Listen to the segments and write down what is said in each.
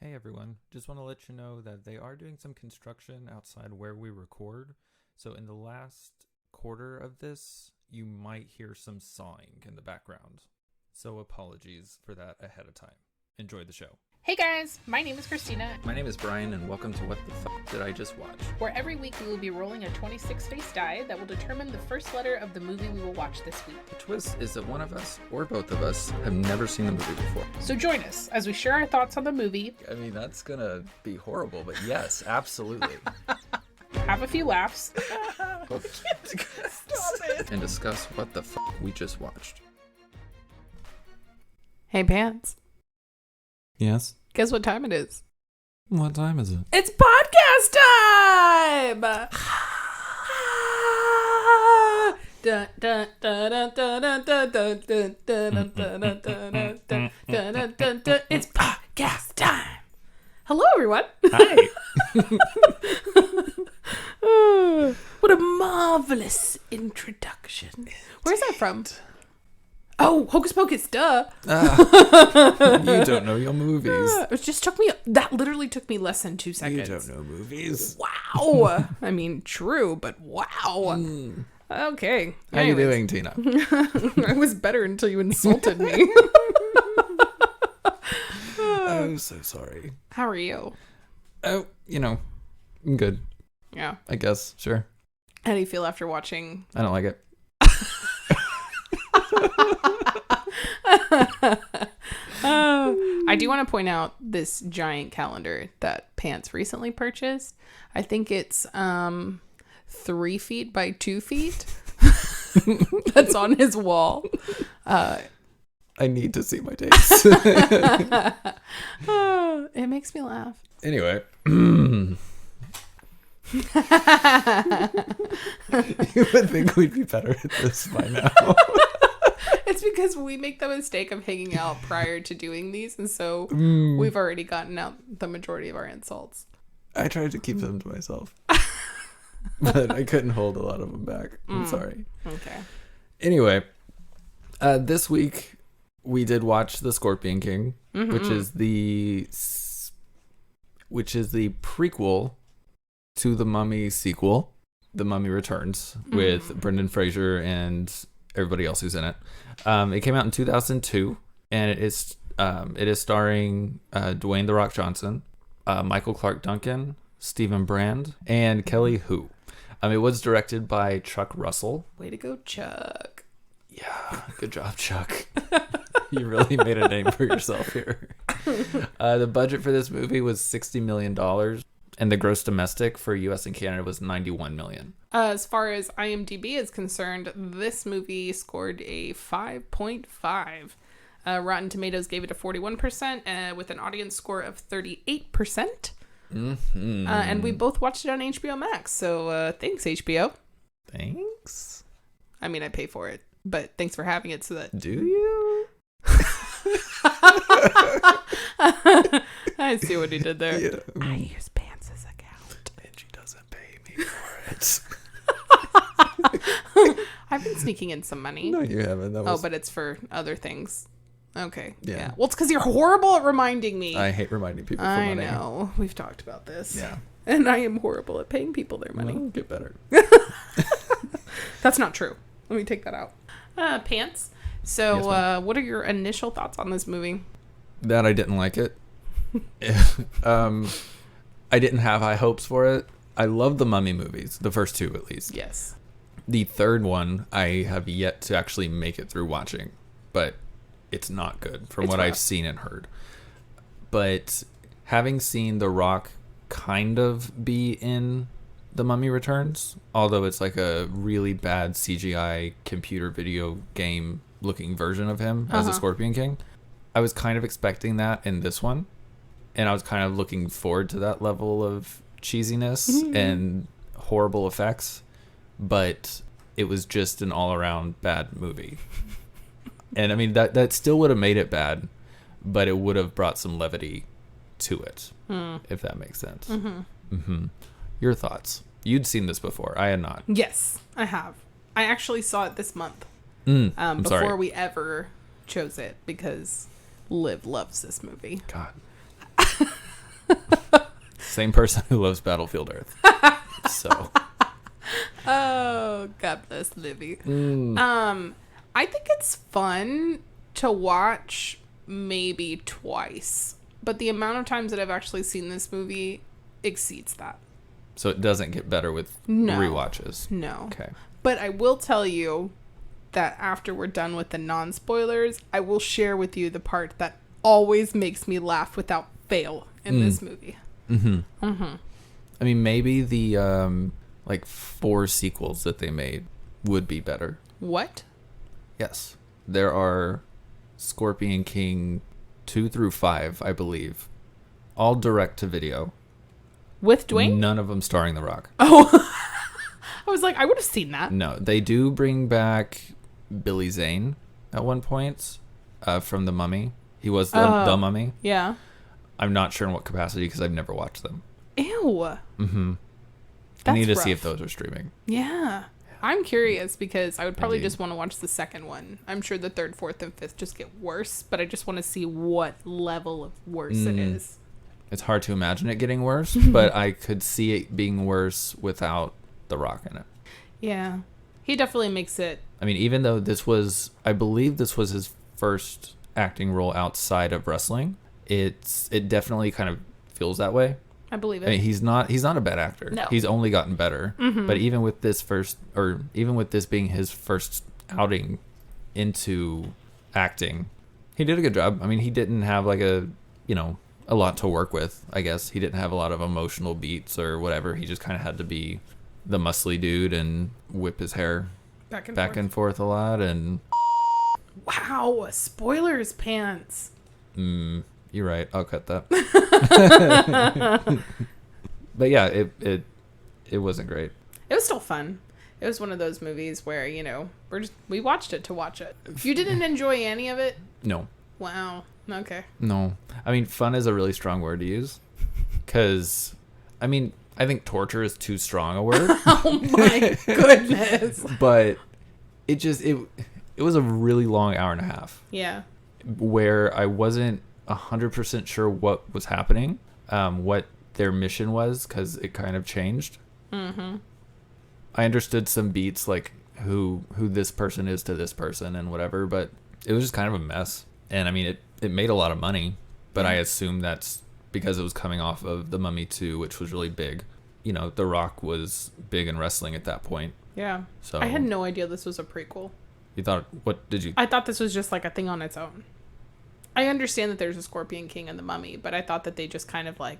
Hey everyone, just want to let you know that they are doing some construction outside where we record. So in the last quarter of this, you might hear some sawing in the background. So apologies for that ahead of time. Enjoy the show. Hey guys, my name is Christina, My name is Brian and welcome to What the F*** Did I Just Watch? where every week we will be rolling a 26-face die that will determine the first letter of the movie we will watch this week. The twist is that one of us, or both of us, have never seen the movie before. So join us as we share our thoughts on the movie, I mean, that's gonna be horrible, but yes, absolutely. have a few laughs, And discuss what the f*** we just watched. Hey Pants, Yes? guess what time it is? What time is it? It's podcast time! Dun, dun, dun, dun, dun, dun, dun, dun, dun, dun, dun, dun, dun, dun, dun, dun, dun. It's podcast time! Hello everyone! Hi! What a marvelous introduction. Where's that from? Oh, Hocus Pocus, duh. You don't know your movies. It just took me, that literally took me less than 2 seconds. You don't know movies. Wow. I mean, true, but wow. Okay. How you Anyways. doing, Tina? I was better until you insulted me. I'm so sorry. How are you? Oh, I'm good, Yeah. I guess. Sure. How do you feel after watching? I don't like it. I do want to point out this giant calendar that Pants recently purchased. I think it's 3 feet by 2 feet. That's on his wall. I need to see my dates. It makes me laugh. Anyway. You would think we'd be better at this by now. It's because we make the mistake of hanging out prior to doing these, and so we've already gotten out the majority of our insults. I tried to keep them to myself. But I couldn't hold a lot of them back. I'm sorry. Okay. Anyway, this week we did watch The Scorpion King, which is the prequel to the Mummy sequel, The Mummy Returns, with Brendan Fraser and everybody else who's in it. It came out in 2002, and it is starring Dwayne "The Rock" Johnson, Michael Clark Duncan, Stephen Brand, and Kelly Hu. It was directed by Chuck Russell. Way to go, Chuck. Yeah, good job, Chuck. You really made a name for yourself here. The budget for this movie was $60 million, and the gross domestic for US and Canada was $91 million. As far as IMDb is concerned, this movie scored a 5.5. Rotten Tomatoes gave it a 41%, with an audience score of 38%. And we both watched it on HBO Max, so thanks, HBO. Thanks. I mean, I pay for it, but thanks for having it so that... Do you? I see what he did there. Yeah. I use Pants' account. And she doesn't pay me for it. I've been sneaking in some money. No, you haven't. That was... Oh, but it's for other things. Okay. Yeah. Well, it's because you're horrible at reminding me. I hate reminding people for I money. know. We've talked about this. Yeah. And I am horrible at paying people their money. Well, get better. That's not true. Let me take that out. Pants. So, Yes, ma'am. what are your initial thoughts on this movie? That I didn't like it. I didn't have high hopes for it. I love the Mummy movies, the first 2 at least. Yes. The third one, I have yet to actually make it through watching, but it's not good from what I've rough. seen and heard. But having seen The Rock kind of be in The Mummy Returns, although it's like a really bad CGI computer video game looking version of him as a Scorpion King, I was kind of expecting that in this one. And I was kind of looking forward to that level of cheesiness and horrible effects. But it was just an all-around bad movie. And I mean, that still would have made it bad, but it would have brought some levity to it, if that makes sense. Your thoughts? You'd seen this before. I had not. Yes, I have. I actually saw it this month. I'm Before sorry. we ever chose it, because Liv loves this movie. God. Same person who loves Battlefield Earth. So. Oh, God bless Livy. Mm. I think it's fun to watch maybe twice, but the amount of times that I've actually seen this movie exceeds that. So it doesn't get better with rewatches? No. Okay. But I will tell you that after we're done with the non-spoilers, I will share with you the part that always makes me laugh without fail in this movie. Mm-hmm. Mm-hmm. I mean, maybe the, 4 sequels that they made would be better. What? Yes. There are Scorpion King 2 through 5, I believe. All direct to video. With Dwayne? None of them starring The Rock. Oh. I was like, I would have seen that. No, they do bring back Billy Zane at one point from The Mummy. He was the Mummy. Yeah. I'm not sure in what capacity because I've never watched them. Ew. Mm-hmm. I need to see if those are streaming. Yeah. I'm curious because I would probably Indeed. just want to watch the second one. I'm sure the third, fourth, and fifth just get worse, but I just want to see what level of worse it is. It's hard to imagine it getting worse, but I could see it being worse without The Rock in it. Yeah. He definitely makes it. I mean, even though I believe this was his first acting role outside of wrestling, it definitely kind of feels that way. I believe it. I mean, he's not a bad actor. No. He's only gotten better. Mm-hmm. But even with this being his first outing into acting, he did a good job. I mean, he didn't have a lot to work with, I guess. He didn't have a lot of emotional beats or whatever. He just kind of had to be the muscly dude and whip his hair back and forth a lot. And wow, spoilers pants. You're right. I'll cut that. But yeah, it wasn't great. It was still fun. It was one of those movies where, we watched it to watch it. You didn't enjoy any of it? No. Wow. Okay. No. I mean, fun is a really strong word to use. Because, I mean, I think torture is too strong a word. Oh my goodness. But it was a really long hour and a half. Yeah. Where I wasn't 100% sure what was happening, what their mission was, because it kind of changed. Mm-hmm. I understood some beats, like who this person is to this person and whatever, but it was just kind of a mess. And I mean, it made a lot of money, but I assume that's because it was coming off of The Mummy 2, which was really big. The Rock was big in wrestling at that point. Yeah. So I had no idea this was a prequel. You thought, what did you? I thought this was just like a thing on its own. I understand that there's a Scorpion King and The Mummy, but I thought that they just kind of I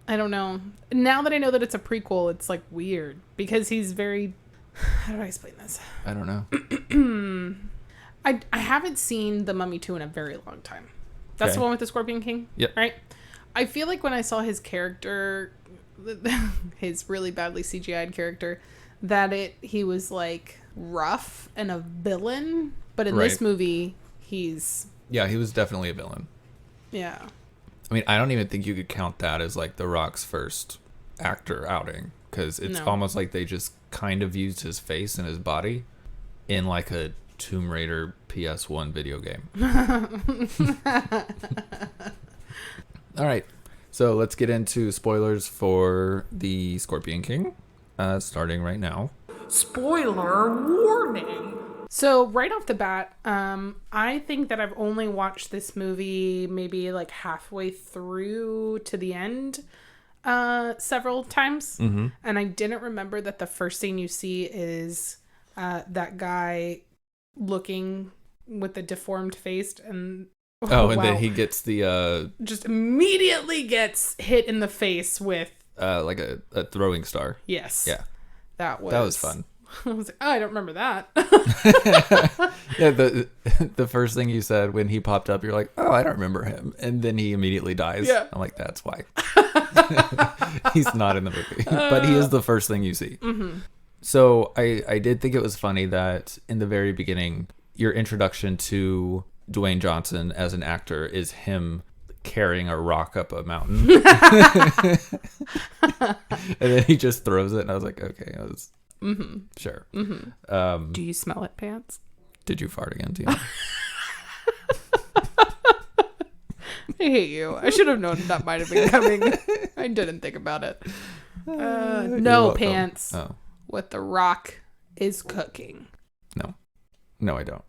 don't know. Now that I know that it's a prequel, it's weird because he's very, how do I explain this? I don't know. I haven't seen The Mummy 2 in a very long time. That's Okay. the one with the Scorpion King? Yep. Right? I feel like when I saw his character, his really badly CGI'd character, that he was rough and a villain, but in this movie, he's... Yeah, he was definitely a villain. Yeah. I mean, I don't even think you could count that as The Rock's first actor outing, because it's almost like they just kind of used his face and his body in a Tomb Raider PS1 video game. All right, so let's get into spoilers for the Scorpion King, starting right now. Spoiler warning. So right off the bat, I think that I've only watched this movie maybe halfway through to the end several times. Mm-hmm. And I didn't remember that the first thing you see is that guy looking with the deformed face and... Then he gets the... just immediately gets hit in the face with... a throwing star. Yes. Yeah. That was fun. I was like, oh, I don't remember that. Yeah, the first thing you said when he popped up, you're like, oh, I don't remember him. And then he immediately dies. Yeah. I'm like, that's why. He's not in the movie. But he is the first thing you see. Mm-hmm. So I did think it was funny that in the very beginning, your introduction to Dwayne Johnson as an actor is him carrying a rock up a mountain. And then he just throws it. And I was like, okay, I was... Mm-hmm. Sure. Mm-hmm. Do you smell it, Pants? Did you fart again, Tina? I hate you. I should have known that might have been coming. I didn't think about it. No, welcome. Pants. Oh, What The Rock is cooking. no, I don't.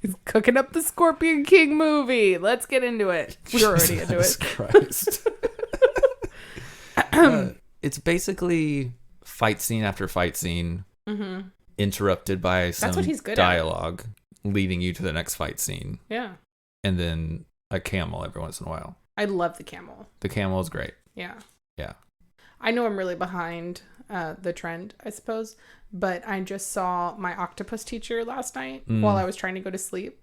He's cooking up the Scorpion King movie. Let's get into it. We're already into Jesus it. Christ. It's basically fight scene after fight scene, interrupted by some what he's good at. dialogue, leading you to the next fight scene, Yeah. and then a camel every once in a while. I love the camel. The camel is great. Yeah. Yeah. I know I'm really behind the trend, I suppose, but I just saw my octopus teacher last night while I was trying to go to sleep.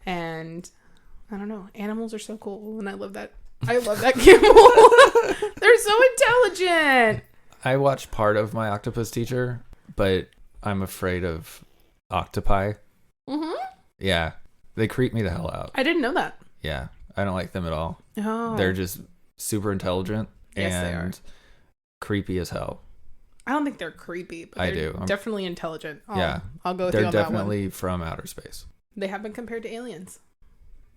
And I don't know, animals are so cool, and I love that. I love that camel. They're so intelligent. I watched part of my octopus teacher, but I'm afraid of octopi. Yeah. They creep me the hell out. I didn't know that. Yeah. I don't like them at all. Oh. They're just super intelligent Yes, they are. and creepy as hell. I don't think they're creepy, but I they're do. definitely intelligent. Yeah. I'll go with They're you on that one. definitely from outer space. They have been compared to aliens.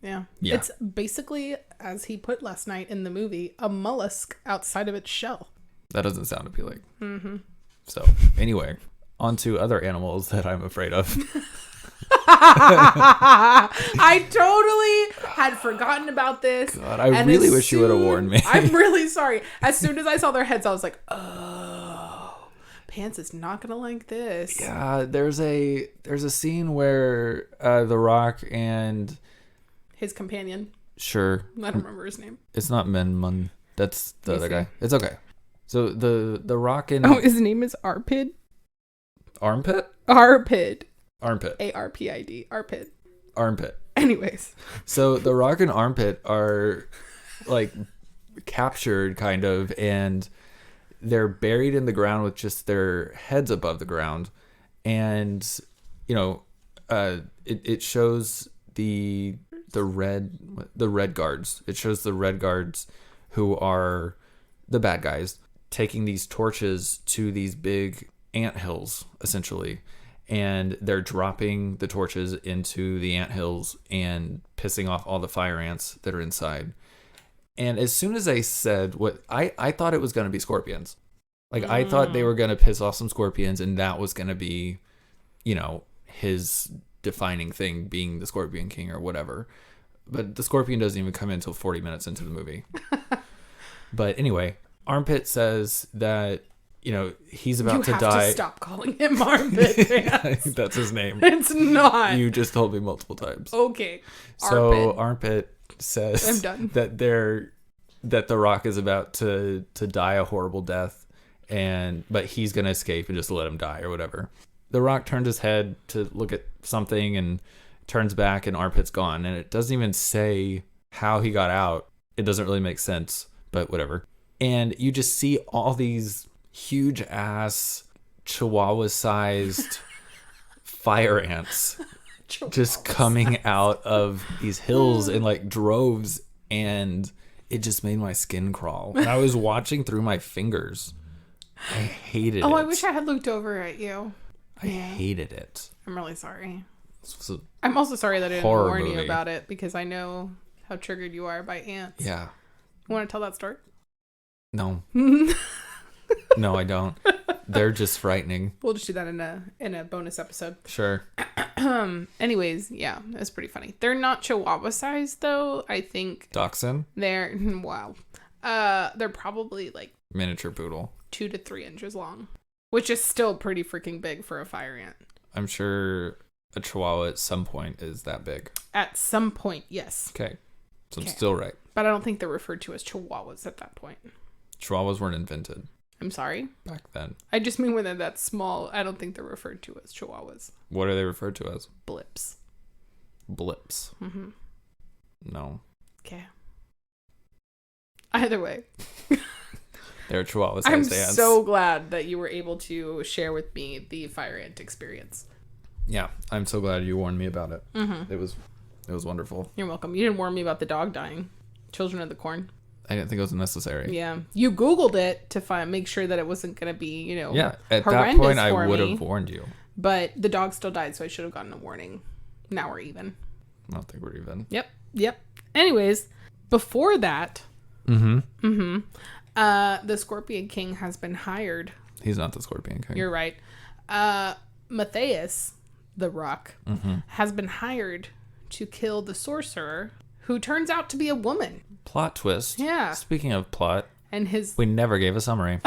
Yeah. Yeah. It's basically, as he put last night in the movie, a mollusk outside of its shell. That doesn't sound appealing. So, anyway, on to other animals that I'm afraid of. I totally had forgotten about this. God, I really wish you would have warned me. I'm really sorry. As soon as I saw their heads, I was like, oh, Pants is not going to like this. Yeah, there's a scene where The Rock and His companion. sure, I don't remember his name. it's not Menmun. That's the Let me other see. guy. It's okay. So the Rock and Oh, his name is Arpid? Armpit? Arpid. Armpit. Arpid. Arpid. Armpit. Anyways. So the Rock and Armpit are like captured kind of, and they're buried in the ground with just their heads above the ground. And, you know, it shows the red guards. It shows the red guards who are the bad guys taking these torches to these big anthills, essentially. And they're dropping the torches into the anthills and pissing off all the fire ants that are inside. And as soon as I said what I thought it was going to be scorpions. Like I thought they were going to piss off some scorpions, and that was going to be, you know, his defining thing, being the Scorpion King or whatever. But the scorpion doesn't even come in until 40 minutes into the movie. But anyway, Armpit says that, you know, he's about to die. You have to stop calling him Armpit Pants. That's his name. It's not. You just told me multiple times. Okay. So Armpit says I'm done. that the Rock is about to die a horrible death, but he's gonna escape and just let him die or whatever. The Rock turns his head to look at something and turns back, and Armpit's gone, and it doesn't even say how he got out. It doesn't really make sense, but whatever. And you just see all these huge ass chihuahua sized fire ants just coming out of these hills in like droves, and it just made my skin crawl. And I was watching through my fingers. I hated it. Oh, I wish I had looked over at you. I hated it. I'm really sorry. It's a I'm also sorry that I didn't horror warn you movie. about it, because I know how triggered you are by ants. Yeah. You want to tell that story? No. No, I don't. They're just frightening. We'll just do that in a bonus episode. Sure. Anyways, yeah, that's pretty funny. They're not chihuahua sized though. I think Dachshund? they're wow. They're probably like Miniature poodle. 2 to 3 inches long, which is still pretty freaking big for a fire ant. I'm sure a chihuahua at some point is that big. At some point, yes. Okay. So I'm Okay. still right. But I don't think they're referred to as chihuahuas at that point. Chihuahuas weren't invented I'm sorry. back then. I just mean when they're that small, I don't think they're referred to as chihuahuas. What are they referred to as? Blips. Blips. Mm-hmm. No. Okay. Either way, They're chihuahua I'm sized ants. so glad that you were able to share with me the fire ant experience. Yeah, I'm so glad you warned me about it. Mm-hmm. It was wonderful. You're welcome. You didn't warn me about the dog dying. Children of the Corn. I didn't think it was necessary. Yeah. You Googled it to make sure that it wasn't going to be, Yeah, at that horrendous point I for would me. have warned you. But the dog still died, so I should have gotten a warning. Now we're even. I don't think we're even. Yep. Anyways, before that, the Scorpion King has been hired. He's not the Scorpion King. You're right. Matthias, the Rock, has been hired to kill the sorcerer, who turns out to be a woman. Plot twist. Yeah. Speaking of plot, And his... we never gave a summary.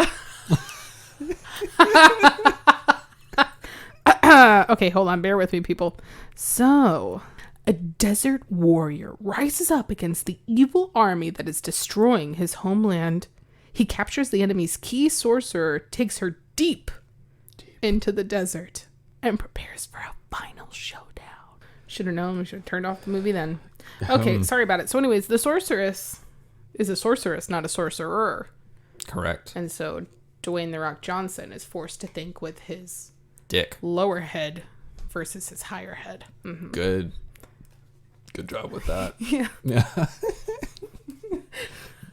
Okay, hold on. Bear with me, people. So, a desert warrior rises up against the evil army that is destroying his homeland. He captures the enemy's key sorcerer, takes her deep into the desert, and prepares for a final showdown. Should have known. We should have turned off the movie then. Okay, sorry about it. So anyways, the sorceress is a sorceress, not a sorcerer. Correct. And so Dwayne "The Rock" Johnson is forced to think with his Dick. lower head versus his higher head. Good job with that. Yeah. Yeah.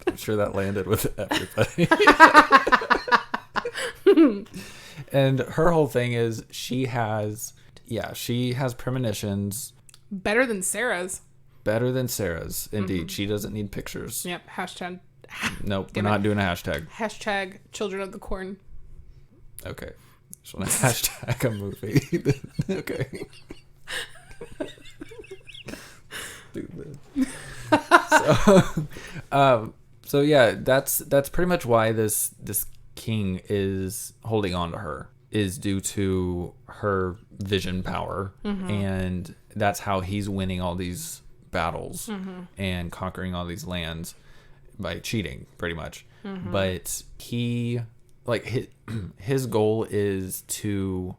I'm sure that landed with everybody. And her whole thing is she has premonitions. Better than Sarah's. Better than Sarah's. Indeed. She doesn't need pictures. Yep. Hashtag. Nope. We're not doing a hashtag. Hashtag Children of the Corn. Okay. Just want to hashtag a movie. Okay. Stupid. So yeah, that's pretty much why this king is holding on to her, is due to her vision power, and that's how he's winning all these battles and conquering all these lands by cheating, pretty much. But he, like, his goal is to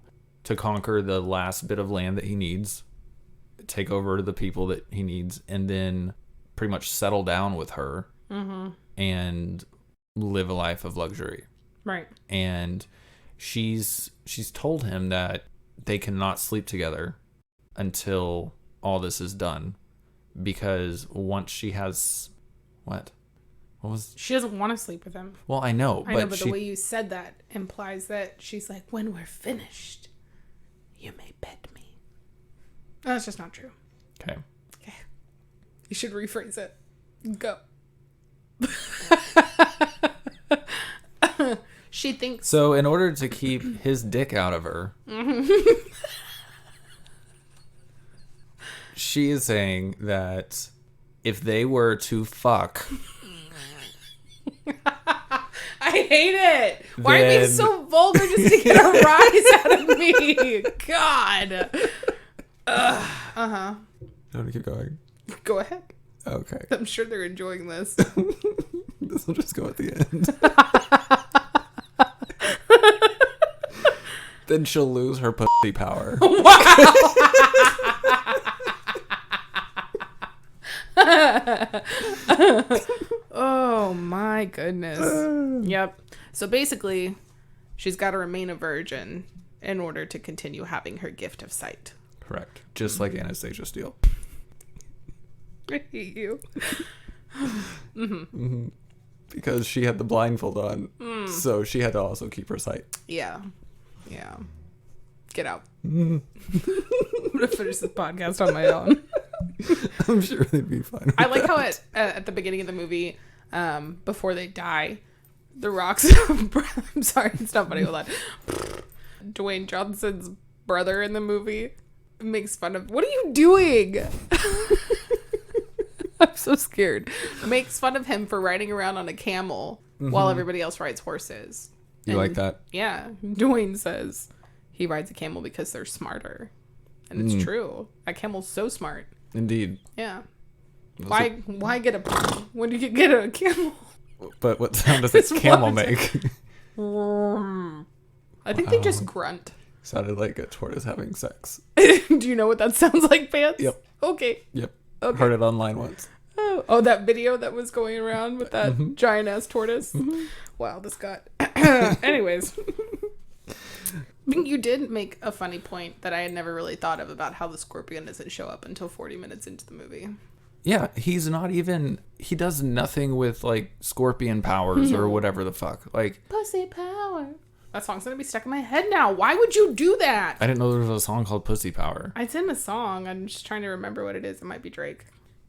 conquer the last bit of land that he needs, take over the people that he needs, and then pretty much settle down with her and live a life of luxury. Right. And she's told him that they cannot sleep together until all this is done, because once she has what was She doesn't want to sleep with him. well, I know, I know, but but the way you said that implies that she's like, when we're finished, you may pet me. That's just not true. okay. Okay. You should rephrase it. Go. She thinks... So in order to keep his dick out of her, she is saying that if they were to fuck, I hate it. Why are you being Then- so vulgar just to get a rise out of me? God. you want to keep going? Go ahead. Okay. I'm sure they're enjoying this. This will just go at the end. Then she'll lose her pussy power. Oh my goodness. Yep. So basically, she's got to remain a virgin in order to continue having her gift of sight. Correct. Just like Anastasia Steele. I hate you. Because she had the blindfold on. So she had to also keep her sight. Yeah. Yeah. Get out. I'm going to finish this podcast on my own. I'm sure they'd be fine with I like that. how at the beginning of the movie, before they die, The Rock's... I'm sorry, it's not funny. Hold on. Dwayne Johnson's brother in the movie makes fun of... What are you doing? I'm so scared. Makes fun of him for riding around on a camel while everybody else rides horses. You like that? Yeah. Dwayne says he rides a camel because they're smarter. And it's true. A camel's so smart. Indeed. Yeah. Also- Why get a... When do you get a camel? But what sound does this camel What? make? I think they just grunt. Sounded like a tortoise having sex. Do you know what that sounds like, Pants? Yep. Okay. Yep. Okay. Heard it online once. Oh, that video that was going around with that giant ass tortoise. Wow, this got. Anyways, you did make a funny point that I had never really thought of about how the scorpion doesn't show up until 40 minutes into the movie. Yeah, he's not even... He does nothing with, like, scorpion powers or whatever the fuck. Like, Pussy power. That song's gonna be stuck in my head now. Why would you do that? I didn't know there was a song called Pussy Power. It's in the song. I'm just trying to remember what it is. It might be Drake.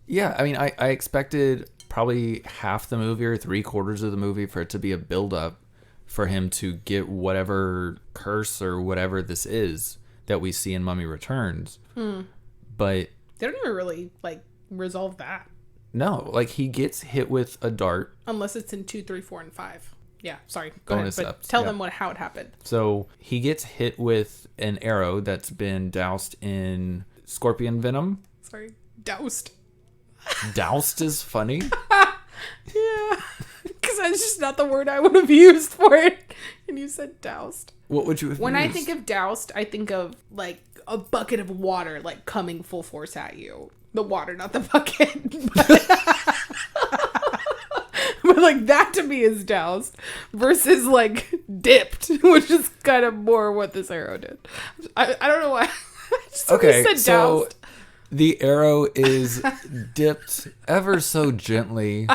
Yeah, I mean, I expected probably half the movie or 3/4 of the movie for it to be a build-up for him to get whatever curse or whatever this is that we see in Mummy Returns. But They don't even really, like, resolve that. no, like he gets hit with a dart. Unless it's in 2, 3, 4, and 5. Yeah, sorry. Go Bonus ahead. But ups, tell yeah. them how it happened. So he gets hit with an arrow that's been doused in scorpion venom. Sorry. Doused. Doused is funny. Yeah. Because that's just not the word I would have used for it. And you said doused. What would you have When I used? think of doused, I think of, like, a bucket of water, like, coming full force at you. The water, not the bucket. But like, that to me is doused. Versus, like, dipped. Which is kind of more what this arrow did. I don't know why. I just Okay, said so doused. the arrow is dipped ever so gently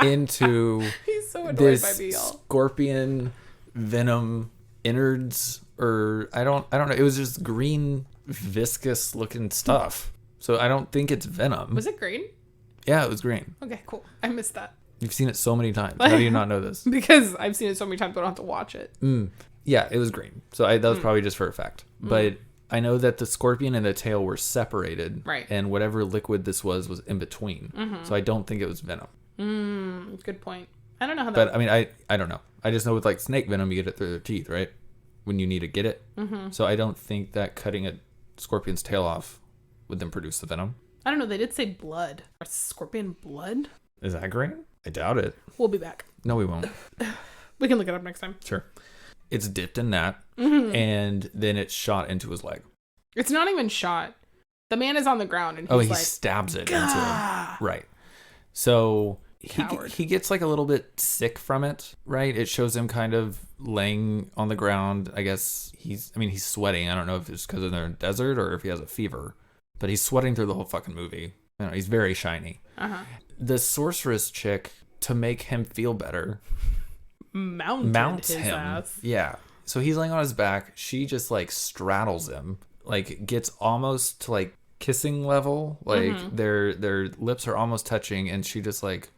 into He's so annoyed this by me, y'all. scorpion venom innards, or I don't know. It was just green, viscous looking stuff. So I don't think it's venom. Was it green? Yeah, it was green. Okay, cool. I missed that. You've seen it so many times. How do you not know this? Because I've seen it so many times, but I don't have to watch it. Yeah, it was green. So that was probably just for effect. But I know that the scorpion and the tail were separated. Right. And whatever liquid this was in between. So I don't think it was venom. Good point. I don't know how that. But I mean, I don't know. I just know with like snake venom, you get it through their teeth, right? When you need to get it. So I don't think that cutting a scorpion's tail off would then produce the venom. I don't know. They did say blood. Or scorpion blood? Is that green? I doubt it. We'll be back. No, we won't. We can look it up next time. Sure. It's dipped in that, and then it's shot into his leg. It's not even shot. The man is on the ground and he's He like, stabs it into him. "Gah!" Right. So Coward. he gets like a little bit sick from it, right? It shows him kind of laying on the ground. I guess he's sweating. I don't know if it's because they're in a desert or if he has a fever, but he's sweating through the whole fucking movie. You know, he's very shiny. The sorceress chick, to make him feel better, mounts his him. ass. Yeah. So he's laying on his back. She just like straddles him, like gets almost to like kissing level. Like their lips are almost touching, and she just like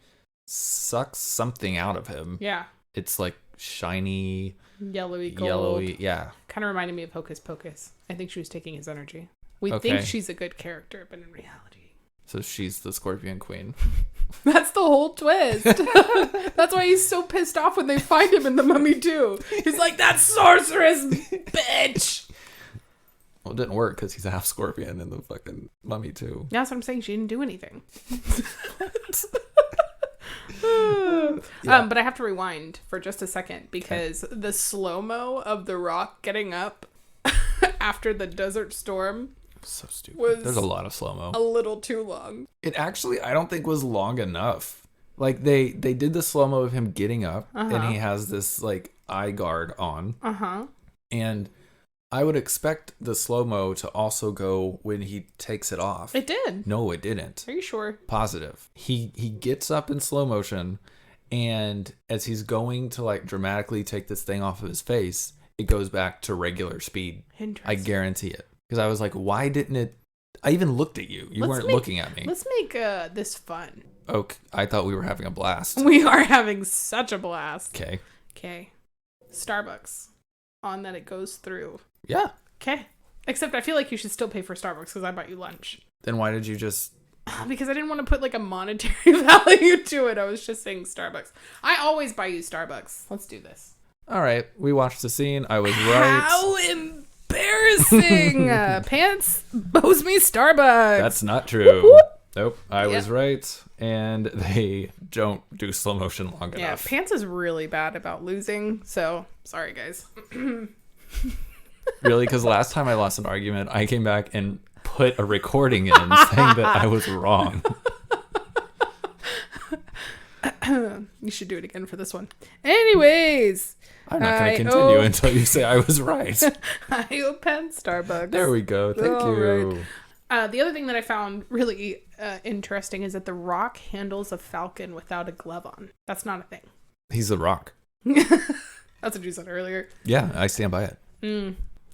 sucks something out of him. Yeah. It's like shiny, Yellowy gold. yellowy. Yeah. Kind of reminded me of Hocus Pocus. I think she was taking his energy. We Okay. think she's a good character, but in reality. So she's the Scorpion Queen. That's the whole twist. That's why he's so pissed off when they find him in The Mummy 2. He's like, that sorceress bitch. Well, it didn't work because he's a half scorpion in the fucking Mummy too. That's what I'm saying. She didn't do anything. Yeah. But I have to rewind for just a second because the slow-mo of The Rock getting up after the Desert Storm So stupid. was There's a lot of slow-mo. a little too long. It actually, I don't think was long enough. Like they did the slow-mo of him getting up and he has this like eye guard on. And I would expect the slow-mo to also go when he takes it off. It did. No, it didn't. Are you sure? Positive. He gets up in slow motion, and as he's going to like dramatically take this thing off of his face, it goes back to regular speed. I Interesting. guarantee it. Because I was like, why didn't it? I even looked at you. You weren't looking at me. Let's make this fun. Okay, I thought we were having a blast. We are having such a blast. Okay. Okay. Starbucks. On that it goes through. Yeah. Okay. Except I feel like you should still pay for Starbucks because I bought you lunch. Then why did you just? Because I didn't want to put like a monetary value to it. I was just saying Starbucks. I always buy you Starbucks. Let's do this. All right. We watched the scene. I was right. How embarrassing! Pants owes me Starbucks. That's not true. Nope. I was right. And they don't do slow motion long Yeah, enough. Pants is really bad about losing. So sorry, guys. Really? Because last time I lost an argument, I came back and put a recording in saying that I was wrong. You should do it again for this one. Anyways, I'm not going to continue owe- until you say I was right. I owe Pen Starbucks. There we go. Thank All you. right. The other thing that I found really interesting is that The Rock handles a falcon without a glove on. That's not a thing. He's the Rock. That's what you said earlier. Yeah, I stand by it.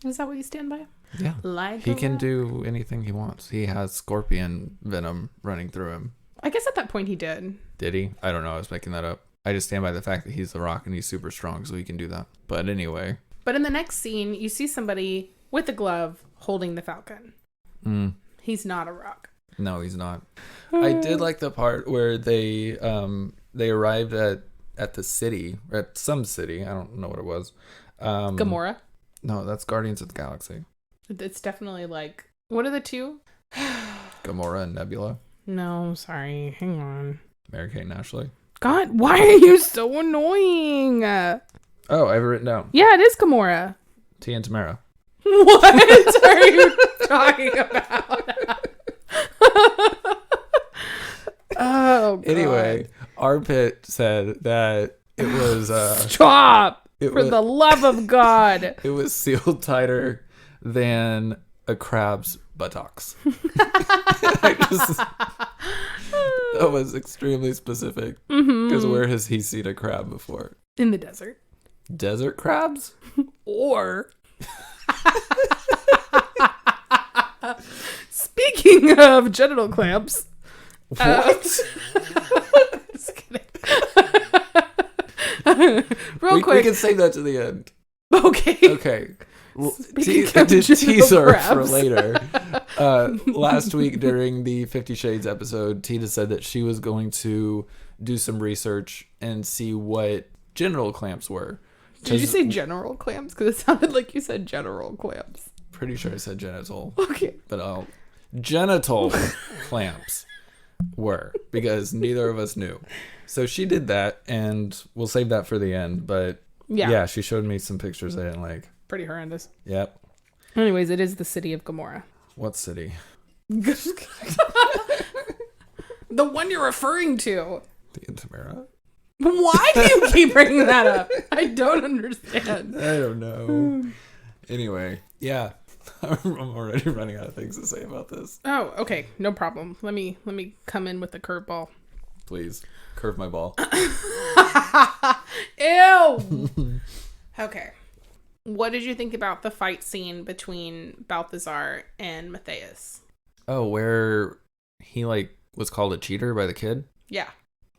Is that what you stand by? Yeah. Like He can do anything he wants. He has scorpion venom running through him. I guess at that point he did. Did he? I don't know. I was making that up. I just stand by the fact that he's the Rock and he's super strong, so he can do that. But anyway. But in the next scene, you see somebody with a glove holding the Falcon. He's not a Rock. No, he's not. I did like the part where they arrived at the city, or at some city. I don't know what it was. Gamora. No, that's Guardians of the Galaxy. It's definitely like, what are the two? Gamora and Nebula. No, sorry. Hang on. Mary-Kate and Ashley. God, why are you so annoying? Oh, I have it written down. Yeah, it is Gamora. Tia and Tamara. What are you talking about? Oh, God. Anyway, Arpit said that it was Stop! it For was, the love of God. it was sealed tighter than a crab's buttocks. That was extremely specific. Because where has he seen a crab before? In the desert. Desert crabs? Or speaking of genital clamps. What? Just kidding. Real quick. We can save that to the end. Okay. Okay. Speaking of genital Teaser for crabs. later. Last week during the 50 Shades episode, Tina said that she was going to do some research and see what genital clamps were. Did you say general clamps? Because it sounded like you said general clamps. Pretty sure I said genital. Okay. But genital clamps were, because neither of us knew. So she did that, and we'll save that for the end. But yeah, she showed me some pictures I didn't like. Pretty horrendous. Yep. Anyways, it is the city of Gamora. What city? The one you're referring to. Tia and Tamara? Why do you keep bringing that up? I don't understand. I don't know. Anyway, yeah. I'm already running out of things to say about this. Oh, okay. No problem. Let me come in with the curveball. Please, curve my ball. Ew. Okay. What did you think about the fight scene between Balthazar and Matthias? Oh, where he was called a cheater by the kid? Yeah.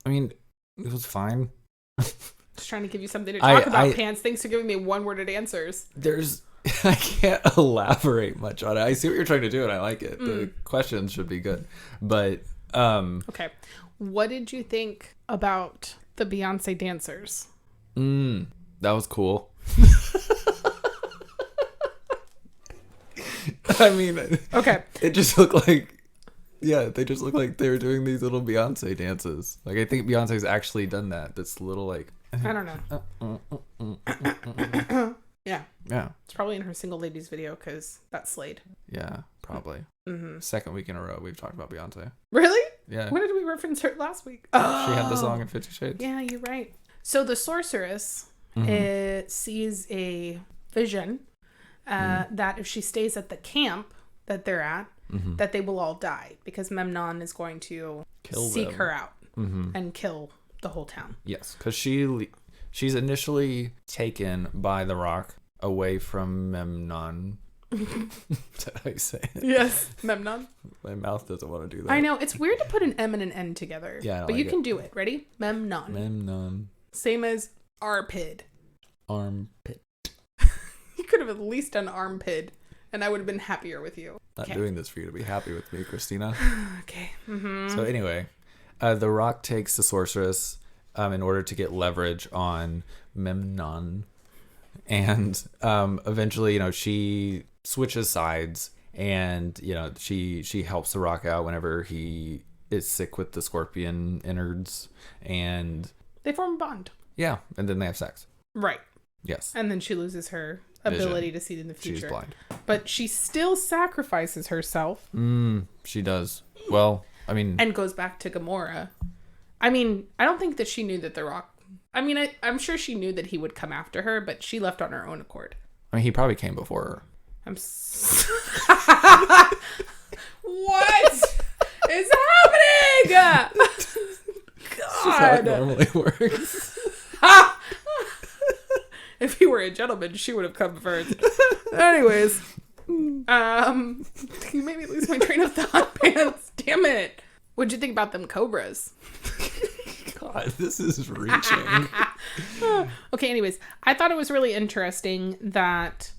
I mean, it was fine. Just trying to give you something to talk about, Pants. Thanks for giving me one-worded answers. I can't elaborate much on it. I see what you're trying to do, and I like it. The questions should be good. But, Okay. What did you think about the Beyonce dancers? That was cool. I mean, okay. It just looked like, they just looked like they were doing these little Beyonce dances. Like, I think Beyonce's actually done that. This little, I don't know. Yeah. Yeah. It's probably in her Single Ladies video because that slayed. Yeah, probably. Second week in a row we've talked about Beyonce. Really? Yeah. When did we reference her last week? Oh. She had the song in 50 Shades. Yeah, you're right. So the sorceress sees a vision that if she stays at the camp that they're at, that they will all die because Memnon is going to seek her out and kill the whole town. Yes, because she's initially taken by the Rock away from Memnon. Is that how you say it? Yes, Memnon. My mouth doesn't want to do that. I know. It's weird to put an M and an N together. Yeah, but you can do it. Ready? Memnon. Memnon. Same as Arpid. Armpit. You could have at least done Armpid, and I would have been happier with you. Not doing this for you to be happy with me, Christina. Okay. So anyway, the Rock takes the sorceress in order to get leverage on Memnon. And eventually, she switches sides, and she helps the Rock out whenever he is sick with the scorpion innards, and they form a bond. Yeah, and then they have sex. Right. Yes. And then she loses her ability to see in the future. She's blind. But she still sacrifices herself. She does. Well, I mean, and goes back to Gamora. I mean, I don't think that she knew that the Rock. I mean, I'm sure she knew that he would come after her, but she left on her own accord. I mean, he probably came before her. What is happening? God. This is how it normally works. a gentleman, she would have come first. Anyways, you made me lose my train of thought, pants. Damn it. What'd you think about them cobras? God, this is reaching. Okay, anyways, I thought it was really interesting that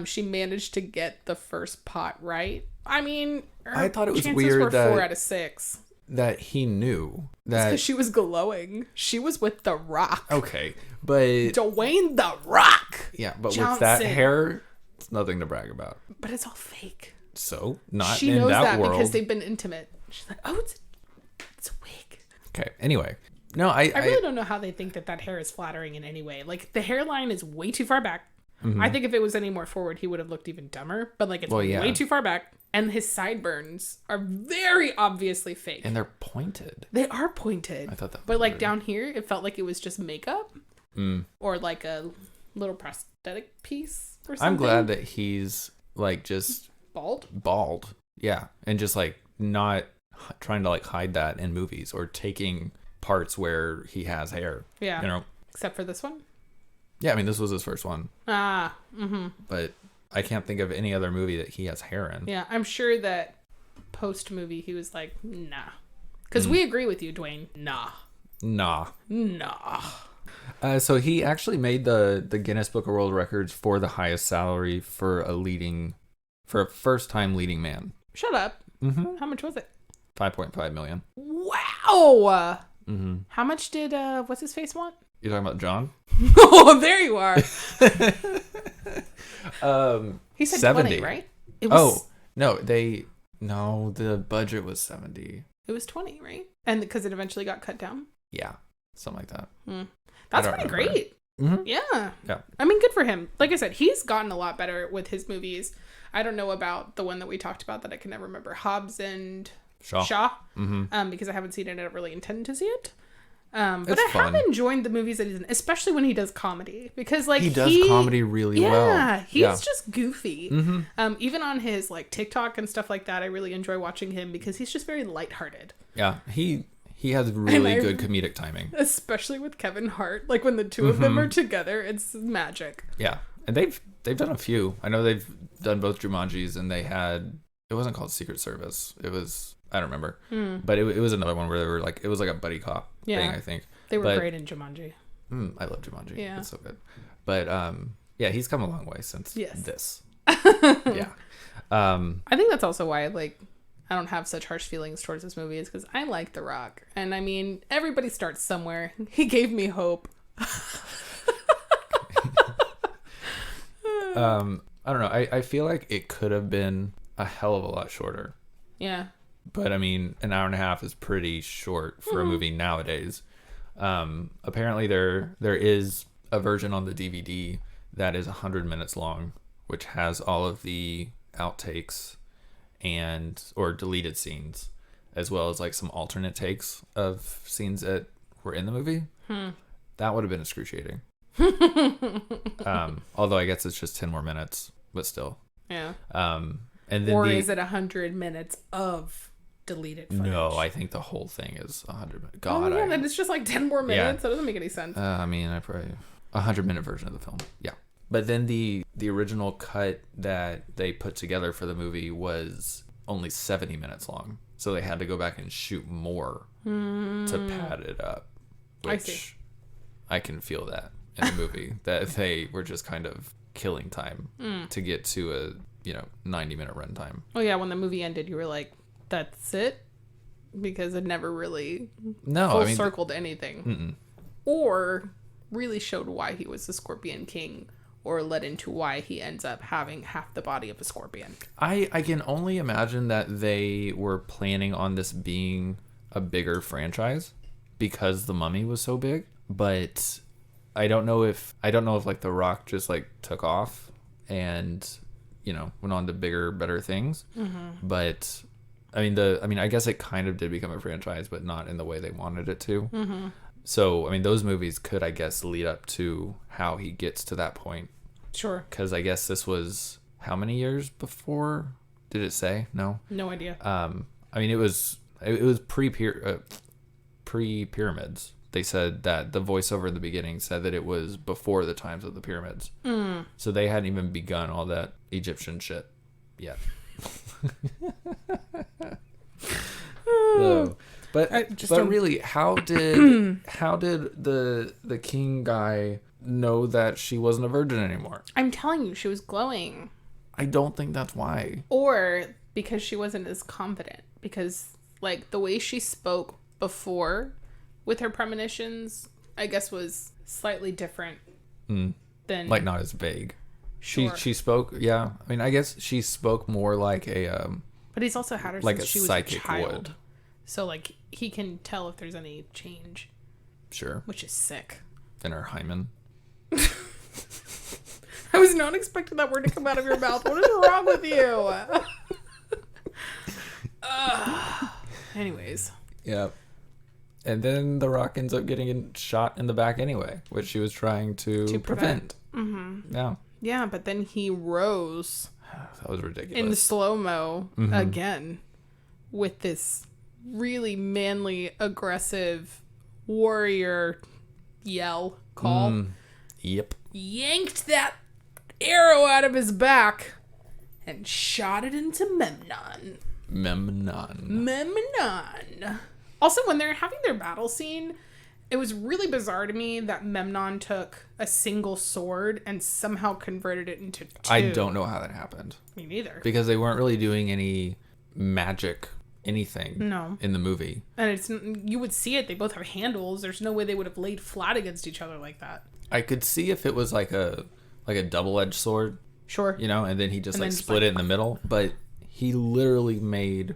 she managed to get the first pot right. I mean, I thought it was chances weird were that 4 out of 6. that he knew that. Because she was glowing. She was with The Rock. Okay, but Dwayne The Rock. yeah, but with Johnson. that hair, it's nothing to brag about. But it's all fake. So not She in knows that that world. because they've been intimate. She's like, oh, it's a wig. Okay. Anyway, no, I really don't know how they think that hair is flattering in any way. Like, the hairline is way too far back. Mm-hmm. I think if it was any more forward, he would have looked even dumber. But, like, it's way too far back. And his sideburns are very obviously fake. and they're pointed. They are pointed. I thought that was But, like, weird. down here, it felt like it was just makeup. Or, like, a little prosthetic piece or something. I'm glad that he's like just Bald? Yeah, and just like not trying to like hide that in movies or taking parts where he has hair. Yeah. You know. Except for this one? Yeah, I mean this was his first one. Mm-hmm. But I can't think of any other movie that he has hair in. Yeah, I'm sure that post-movie he was like, nah. Because we agree with you, Dwayne. Nah. So he actually made the Guinness Book of World Records for the highest salary for a first-time leading man. Shut up. Mm-hmm. How much was it? $5.5 million. Wow. Mm-hmm. How much did, what's his face want? You're talking about John? Oh, there you are. He said 70. 20, right? It was, no, the budget was 70. It was 20, right? And because it eventually got cut down? Yeah, something like that. That's I don't pretty remember. great. Mm-hmm. Yeah. Yeah. I mean, good for him. Like I said, he's gotten a lot better with his movies. I don't know about the one that we talked about that I can never remember. Hobbs and Shaw. Mm-hmm. Because I haven't seen it. I don't really intend to see it. But It's I have fun. enjoyed the movies that he's in, especially when he does comedy. Because like He does comedy really well. Yeah, he's just goofy. Mm-hmm. Even on his like TikTok and stuff like that, I really enjoy watching him because he's just very lighthearted. Yeah, he has really I- good comedic timing. Especially with Kevin Hart. Like when the two of them are together, it's magic. Yeah, and they've done a few. I know they've done both Jumanjis, and it wasn't called Secret Service. It was, I don't remember, but it was another one where they were like, it was like a buddy cop thing, I think. They were But- great in Jumanji. I love Jumanji. Yeah. It's so good. But yeah, he's come a long way since Yes. this. Yeah. I think that's also why I don't have such harsh feelings towards this movie is because I like The Rock. And I mean, everybody starts somewhere. He gave me hope. I don't know. I feel like it could have been a hell of a lot shorter. Yeah. But I mean, an hour and a half is pretty short for a movie nowadays. Apparently there is a version on the DVD that is 100 minutes long, which has all of the outtakes or deleted scenes, as well as like some alternate takes of scenes that were in the movie. That would have been excruciating. Although I guess it's just 10 more minutes, but still. Yeah. And then Or is it 100 minutes of deleted footage? No, I think the whole thing is 100 minutes. Oh, God, yeah, then it's just like 10 more minutes. That doesn't make any sense. I mean, I probably 100-minute version of the film. Yeah. But then the original cut that they put together for the movie was only 70 minutes long. So they had to go back and shoot more to pad it up. Which I see. I can feel that in the movie that they were just kind of killing time to get to a 90-minute runtime. Oh, yeah, when the movie ended, you were like, that's it? Because it never really No, circled anything. Or really showed why he was the Scorpion King, or led into why he ends up having half the body of a scorpion. I can only imagine that they were planning on this being a bigger franchise because The Mummy was so big, but I don't know if like The Rock just like took off and went on to bigger, better things. But I mean I guess it kind of did become a franchise, but not in the way they wanted it to. So I mean those movies could, I guess, lead up to how he gets to that point. Sure. Because I guess this was how many years before? Did it say? No. No idea. I mean, it was pre pyramids, they said that the voiceover in the beginning said that it was before the times of the pyramids. So they hadn't even begun all that Egyptian shit yet. So, but really, how did the king guy know that she wasn't a virgin anymore? I'm telling you, she was glowing. I don't think that's why. Or because she wasn't as confident. Because, like, the way she spoke before with her premonitions, I guess, was slightly different than... Like, not as vague. Sure. She spoke, yeah. I mean, I guess she spoke more like a... but he's also had her like since a she was a psychic child. would. So, like, he can tell if there's any change. Sure. Which is sick. In her hymen. I was not expecting that word to come out of your mouth. What is wrong with you? Anyways. Yeah. And then The Rock ends up getting shot in the back anyway, which she was trying to prevent. Mm-hmm. Yeah. Yeah, but then he rose That was ridiculous. in slow-mo again with this really aggressive warrior call. Yep. Yanked that arrow out of his back and shot it into Memnon. Memnon. Also, when they're having their battle scene, it was really bizarre to me that Memnon took a single sword and somehow converted it into two. I don't know how that happened. Me neither. Because they weren't really doing any magic anything in the movie. And it's, you would see it. They both have handles. There's no way they would have laid flat against each other like that. I could see if it was like a double-edged sword. Sure. You know, and then he just split it in the middle. But he literally made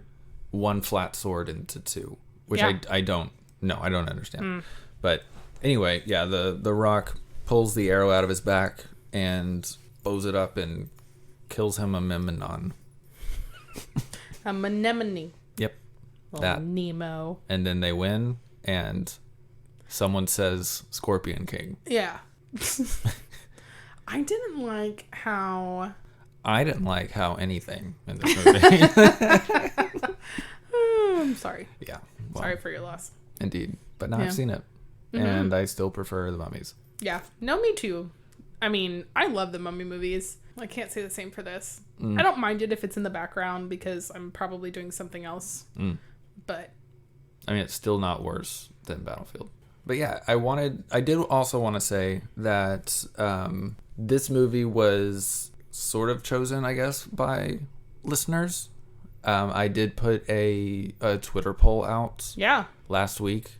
one flat sword into two, which I don't understand. But anyway, yeah, the Rock pulls the arrow out of his back and bows it up and kills him a Memnon. A Menemone. Yep. That. Nemo. And then they win, and someone says Scorpion King. Yeah. I didn't like how anything in this movie. I'm sorry. Yeah. Well, sorry for your loss. Indeed. But now I've seen it. And I still prefer the Mummies. Yeah. No, me too. I mean, I love the Mummy movies. I can't say the same for this. I don't mind it if it's in the background because I'm probably doing something else. But I mean, it's still not worse than Battlefield. But yeah, I did also want to say that this movie was sort of chosen, I guess, by listeners. I did put a Twitter poll out last week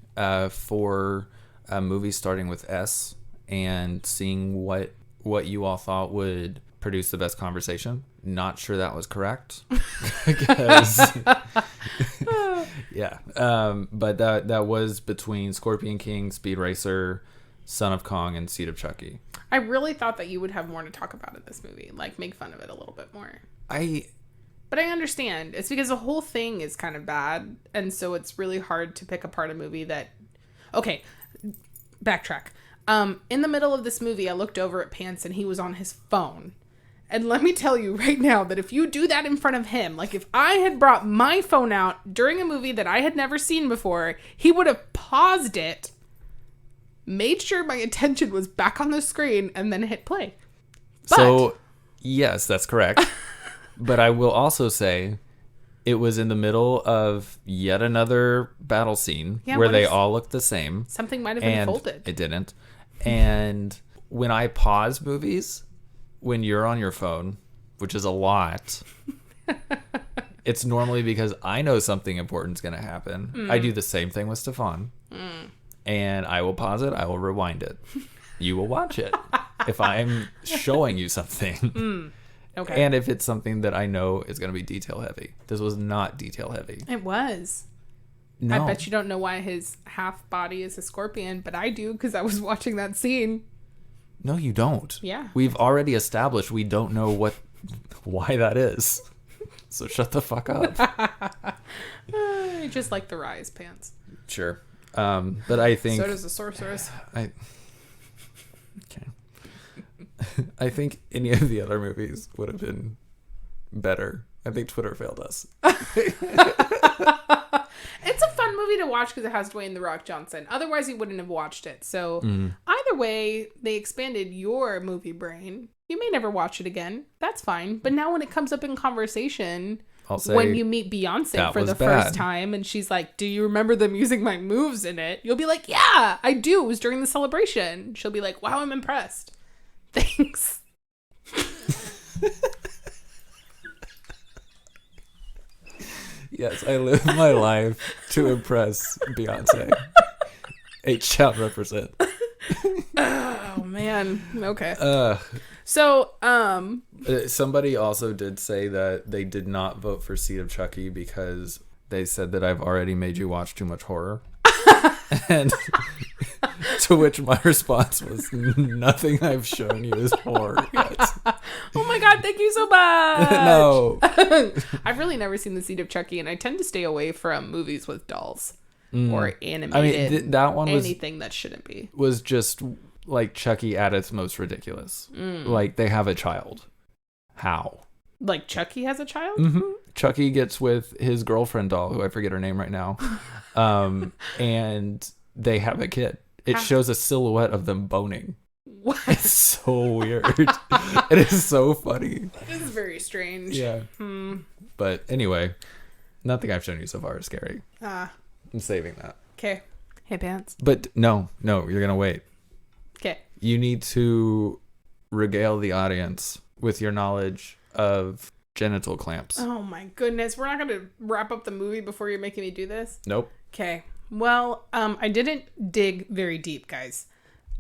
for a movie starting with S and seeing what you all thought would produce the best conversation. Not sure that was correct. Because yeah. But that was between Scorpion King, Speed Racer, Son of Kong, and Seed of Chucky. I really thought that you would have more to talk about in this movie. Like, make fun of it a little bit more. But I understand. It's because the whole thing is kind of bad. And so it's really hard to pick apart a movie that... Okay, backtrack. In the middle of this movie, I looked over at Pants and he was on his phone. And let me tell you right now that if you do that in front of him, like if I had brought my phone out during a movie that I had never seen before, he would have paused it, made sure my attention was back on the screen, and then hit play. But, so, yes, that's correct. But I will also say it was in the middle of yet another battle scene where they all look the same. Something might have been folded. It didn't. And when I pause movies, when you're on your phone, which is a lot, it's normally because I know something important is going to happen. I do the same thing with Stefan. And I will pause it. I will rewind it. You will watch it if I'm showing you something. Okay. And if it's something that I know is going to be detail heavy. This was not detail heavy. It was. No. I bet you don't know why his half body is a scorpion, but I do because I was watching that scene. No, you don't. Yeah. We've already established we don't know why that is. So shut the fuck up. Just like the Rise Pants. Sure. But I think... So does the Sorceress. Okay. I think any of the other movies would have been better. I think Twitter failed us. It's a fun fun movie to watch because it has Dwayne The Rock Johnson. Otherwise, you wouldn't have watched it. So either way, they expanded your movie brain. You may never watch it again. That's fine. But now when it comes up in conversation, I'll say when you meet Beyonce for the first time and she's like, do you remember them using my moves in it? You'll be like, yeah, I do. It was during the celebration. She'll be like, wow, I'm impressed. Thanks. Yes, I live my life to impress Beyonce. H shall represent. Oh, man. Okay. So, somebody also did say that they did not vote for Seed of Chucky because they said that I've already made you watch too much horror. And to which my response was, nothing I've shown you is horror yet. Oh my God, thank you so much. No. I've really never seen The Seed of Chucky, and I tend to stay away from movies with dolls or animated. I mean, that one was anything that shouldn't be. Was just like Chucky at its most ridiculous. Like they have a child. How? Like Chucky has a child? Mm-hmm. Chucky gets with his girlfriend doll, who I forget her name right now, and they have a kid. It shows a silhouette of them boning. What? It's so weird. It is so funny. That is very strange. Yeah. But anyway, nothing I've shown you so far is scary. I'm saving that. Okay. Hey, Pants. But no, you're going to wait. Okay. You need to regale the audience with your knowledge of genital clamps. Oh my goodness. We're not going to wrap up the movie before you're making me do this? Nope. Okay. Well, I didn't dig very deep, guys,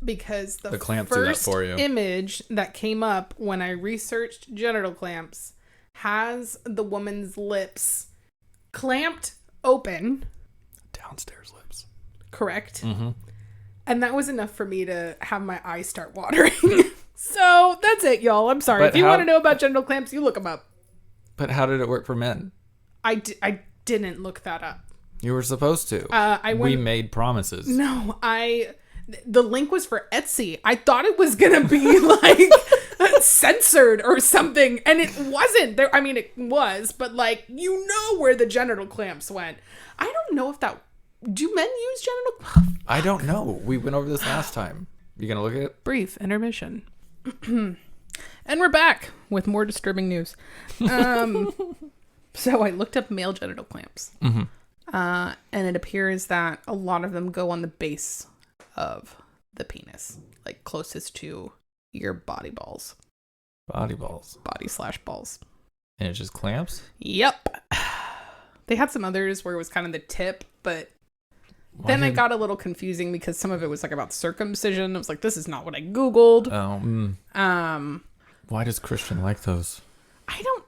because the clamps do that for you. Image that came up when I researched genital clamps has the woman's lips clamped open. Downstairs lips. Correct. Mm-hmm. And that was enough for me to have my eyes start watering. So that's it, y'all. I'm sorry. If you want to know about genital clamps, you look them up. But how did it work for men? I didn't look that up. You were supposed to. We made promises. No, the link was for Etsy. I thought it was gonna be like censored or something, and it wasn't. There, I mean, it was, but like where the genital clamps went. I don't know if that. Do men use genital? I don't know. We went over this last time. You gonna look at it? Brief intermission. And we're back with more disturbing news. So I looked up male genital clamps. Mm-hmm. And it appears that a lot of them go on the base of the penis, like closest to your body balls. Body balls. Body/balls. And it just clamps? Yep. They had some others where it was kind of the tip, but then it got a little confusing because some of it was like about circumcision. I was like, this is not what I Googled. Why does Christian like those? I don't.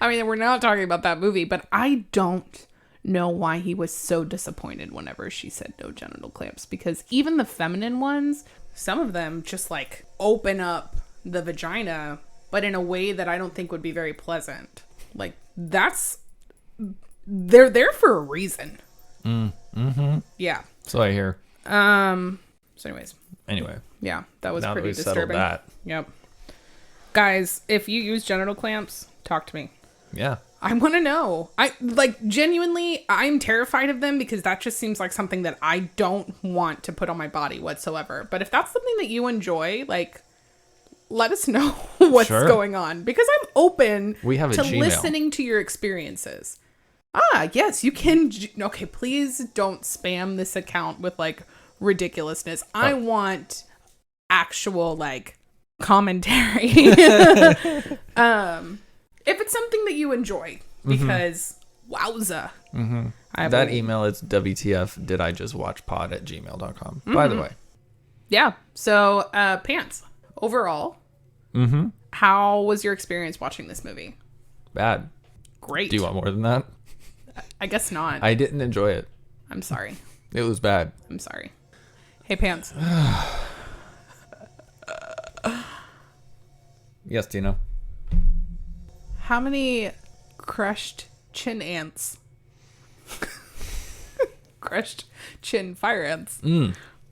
I mean, we're not talking about that movie, but I don't know why he was so disappointed whenever she said no genital clamps, because even the feminine ones, some of them just like open up the vagina, but in a way that I don't think would be very pleasant. Like they're there for a reason. Mm-hmm. Yeah. So I hear. So anyways. Anyway. Yeah, that was now pretty that we disturbing. That. Yep. Guys, if you use genital clamps, talk to me. Yeah. I want to know. Genuinely, I'm terrified of them because that just seems like something that I don't want to put on my body whatsoever. But if that's something that you enjoy, let us know what's going on, because I'm open to Gmail. listening to your experiences. Yes, you can. Okay, please don't spam this account with ridiculousness. I want actual commentary. If it's something that you enjoy, because wowza. Mm-hmm. That email is wtfdidijustwatchpod@gmail.com, by the way. Yeah. So Pants, overall, how was your experience watching this movie? Bad. Great. Do you want more than that? I guess not. I didn't enjoy it. I'm sorry. It was bad. I'm sorry. Hey, Pants. Yes, Tina. How many crushed chin ants, crushed chin fire ants,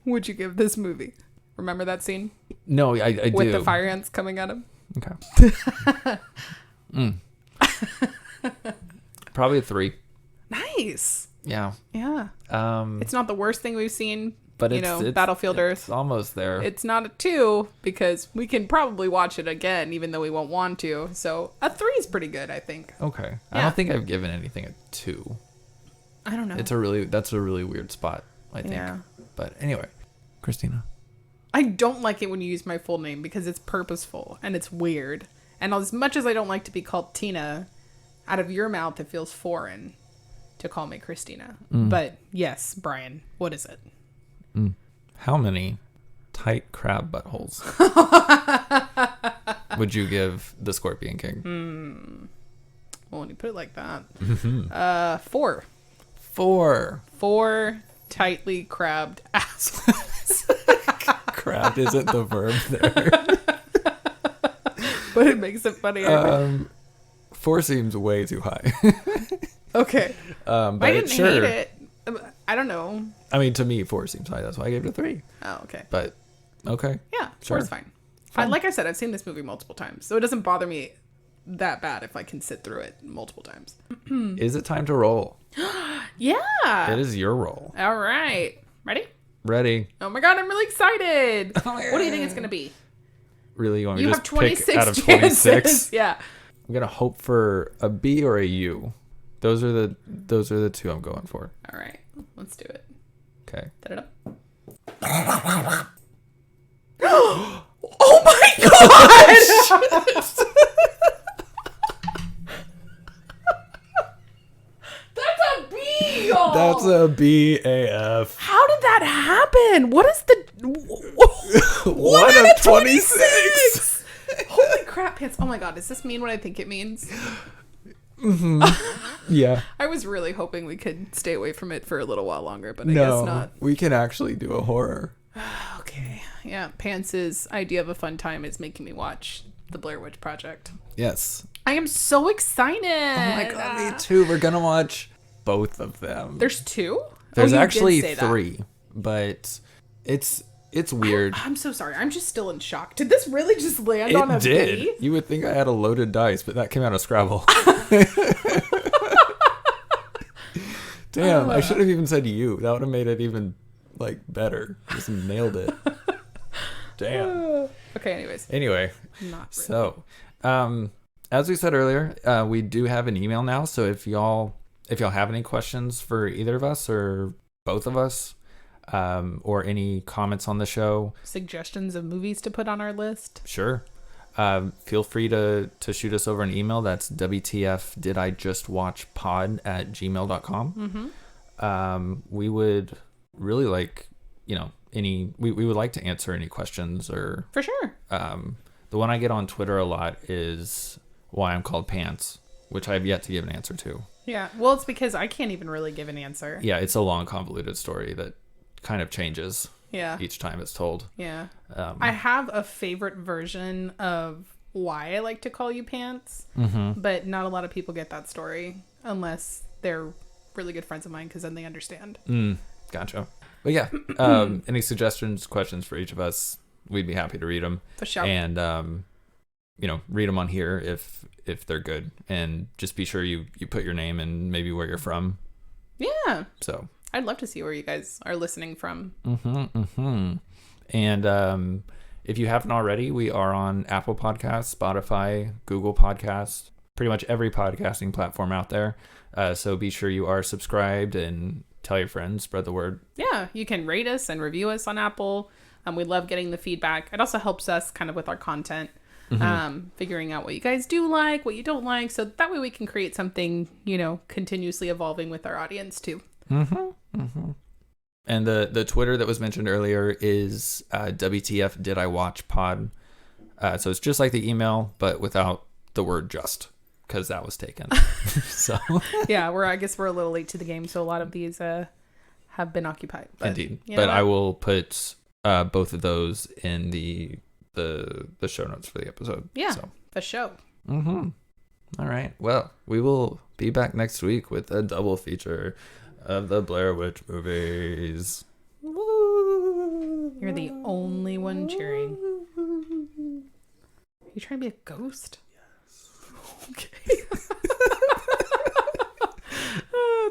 would you give this movie? Remember that scene? No, I do. With the fire ants coming at him? Okay. Probably a 3. Nice. Yeah. Yeah. Um, It's not the worst thing we've seen, but it's Battlefield it's Earth. almost there. It's not a 2 because we can probably watch it again, even though we won't want to. So a 3 is pretty good, I think. Okay. I Yeah. don't think I've given anything a 2. I don't know. That's a really weird spot, I think. Yeah. But anyway, Christina. I don't like it when you use my full name because it's purposeful and it's weird. And as much as I don't like to be called Tina, out of your mouth, it feels foreign to call me Christina. But yes, Brian, what is it? How many tight crab buttholes would you give the Scorpion King? Well, when you put it like that. 4. 4. 4 tightly crabbed assholes. Crabbed isn't the verb there. But it makes it funny. 4 seems way too high. Okay. But I didn't sure. hate it. I don't know. I mean, to me, 4 seems high. That's why I gave it a 3. Oh, okay. But okay. Yeah, Sure. 4 is fine. Like I said, I've seen this movie multiple times, so it doesn't bother me that bad if I can sit through it multiple times. Is it time to roll? Yeah. It is your roll. All right. Ready? Ready? Oh my god, I'm really excited. What do you think it's going to be? Really? You want me You to have just pick 26 out of chances. 26? Yeah. I'm gonna hope for a B or a U. Those are the 2 I'm going for. All right. Let's do it. Okay. Da-da-da. Oh my god! That's a B! y'all! That's a BAF. How did that happen? What is the... 1 out of 26. Holy crap, pants. Oh my god, does this mean what I think it means? Yeah. I was really hoping we could stay away from it for a little while longer, but I No, guess not. we can actually do a horror. Okay. Yeah, Pants' idea of a fun time is making me watch The Blair Witch Project. Yes. I am so excited. Oh my god, me too. We're gonna watch both of them. There's 2? There's you did actually say that. 3, but it's weird. I'm so sorry. I'm just still in shock. Did this really just land on a It did. B? You would think I had a loaded dice, but that came out of Scrabble. Damn, I should have even said you. That would have made it even better. Just nailed it. Damn. Okay, anyways. Anyway, Not really. so as we said earlier, we do have an email now. So if y'all have any questions for either of us or both of us, or any comments on the show, Suggestions of movies to put on our list? sure. Feel free to shoot us over an email. That's wtfdidijustwatchpod@gmail.com. We would really like, we would like to answer any questions or, For sure. the one I get on Twitter a lot is why I'm called Pants, which I have yet to give an answer to. Yeah. Well, it's because I can't even really give an answer. Yeah, it's a long, convoluted story that kind of changes Yeah. each time it's told. Yeah. I have a favorite version of why I like to call you Pants, but not a lot of people get that story unless they're really good friends of mine, because then they understand. Gotcha. But yeah, any suggestions, questions for each of us, we'd be happy to read them. For sure. And, read them on here if they're good. And just be sure you put your name and maybe where you're from. Yeah. So. I'd love to see where you guys are listening from. And if you haven't already, we are on Apple Podcasts, Spotify, Google Podcasts, pretty much every podcasting platform out there. So be sure you are subscribed and tell your friends, spread the word. Yeah, you can rate us and review us on Apple. We love getting the feedback. It also helps us kind of with our content, figuring out what you guys do like, what you don't like. So that way we can create something, continuously evolving with our audience too. And the Twitter that was mentioned earlier is WTF Did I Watch Pod. So it's just like the email, but without the word just, because that was taken. So yeah, I guess we're a little late to the game, so a lot of these have been occupied. But, indeed. But I will put both of those in the show notes for the episode. Yeah, So. the show. All right. Well, we will be back next week with a double feature of the Blair Witch movies. You're the only one cheering. Are you trying to be a ghost? Yes. Okay.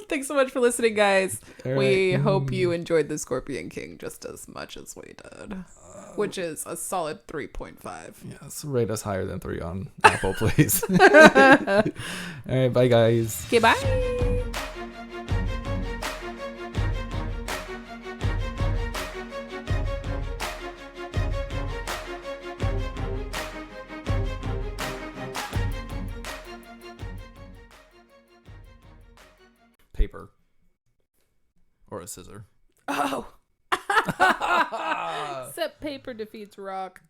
Thanks so much for listening, guys. All We right. hope you enjoyed the Scorpion King just as much as we did, which is a solid 3.5. Yes, rate us higher than 3 on Apple, please. All right, bye, guys. Okay, bye. Paper. Or a scissor. Oh. Except paper defeats rock.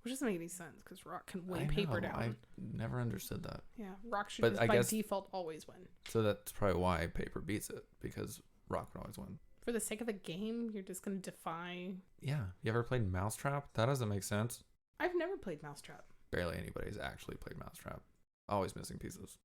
Which doesn't make any sense because rock can weigh paper down. I never understood that. Yeah, rock should But just I by guess- default always win. So that's probably why paper beats it, because rock would always win. For the sake of the game, you're just going to defy... Yeah. You ever played Mousetrap? That doesn't make sense. I've never played Mousetrap. Barely anybody's actually played Mousetrap. Always missing pieces.